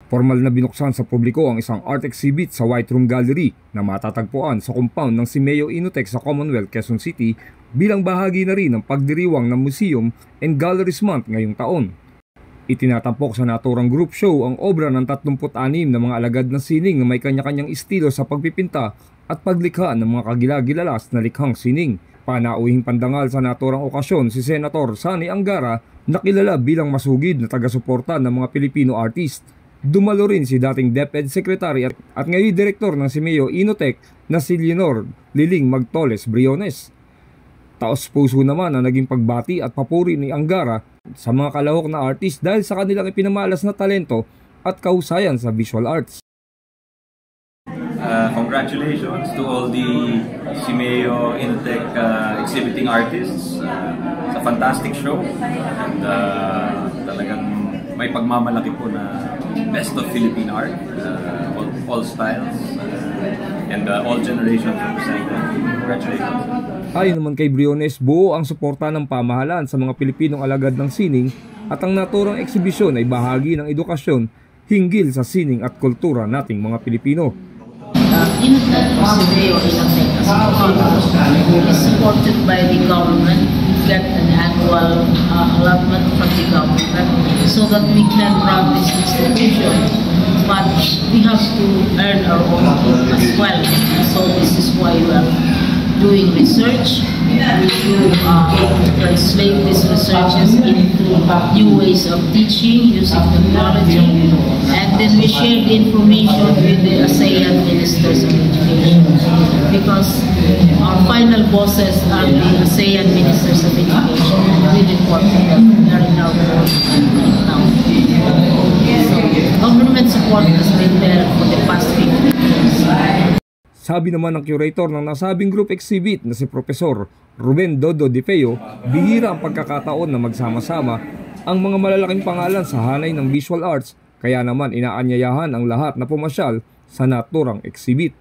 Formal na binuksan sa publiko ang isang art exhibit sa White Room Gallery na matatagpuan sa compound ng Simeo Inotech sa Commonwealth, Quezon City bilang bahagi na rin ng pagdiriwang ng Museum and Galleries Month ngayong taon. Itinatampok sa naturang group show ang obra ng 36 na mga alagad ng sining na may kanya-kanyang estilo sa pagpipinta at paglikha ng mga kagilagilalas na likhang sining. Panauhing pandangal sa naturang okasyon si Senator Sani Angara na kilala bilang masugid na taga-suporta ng mga Pilipino artist. Dumalo rin si dating DepEd Secretary at ngayon Direktor ng Simeo Inotech na si Leonor Liling Magtoles Briones. Taos puso naman ang naging pagbati at papuri ni Angara sa mga kalahok na artist dahil sa kanilang ipinamalas na talento at kahusayan sa visual arts. Congratulations to all the Simeo Inotech exhibiting artists sa fantastic show, and talagang may pagmamalaki po na best of Philippine art, all styles and all generations represented. Congratulations. Ayon naman kay Briones, buo ang suporta ng pamahalaan sa mga Pilipinong alagad ng sining at ang naturang ekshibisyon ay bahagi ng edukasyon hinggil sa sining at kultura nating mga Pilipino. Inotech Simeo Inotech is supported by the government, get an annual allotment from the government so that we can run this institution, but we have to earn our own food as well. So this is why we are doing research. We do translate these researches into new ways of teaching using technology, and then we share the information with the ASEAN Ministers of Education, because our final bosses are the ASEAN Ministers of Education, and we report to them. They are in our board right now. So government support has been there for the past 50 years. Sabi naman ng curator ng nasabing group exhibit na si Profesor Ruben Dodo Di Feo, bihira ang pagkakataon na magsama-sama ang mga malalaking pangalan sa hanay ng visual arts, kaya naman inaanyayahan ang lahat na pumasyal sa naturang exhibit.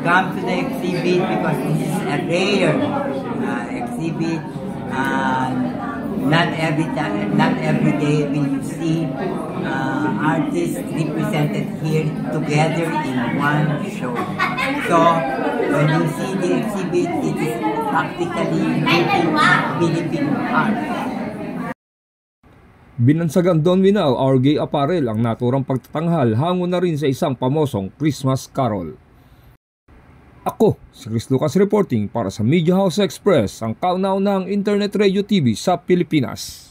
Come to the exhibit because this is a rare exhibit. Not every day will you see artists represented here together in one show. So when you see the exhibit, it is practically living Philippine art. Binansagan Don Winao, Our Gay Apparel, ang naturang pagtatanghal hango na rin sa isang pamosong Christmas Carol. Ako, si Chris Lucas reporting para sa Media House Express, ang kauna-unahang internet radio TV sa Pilipinas.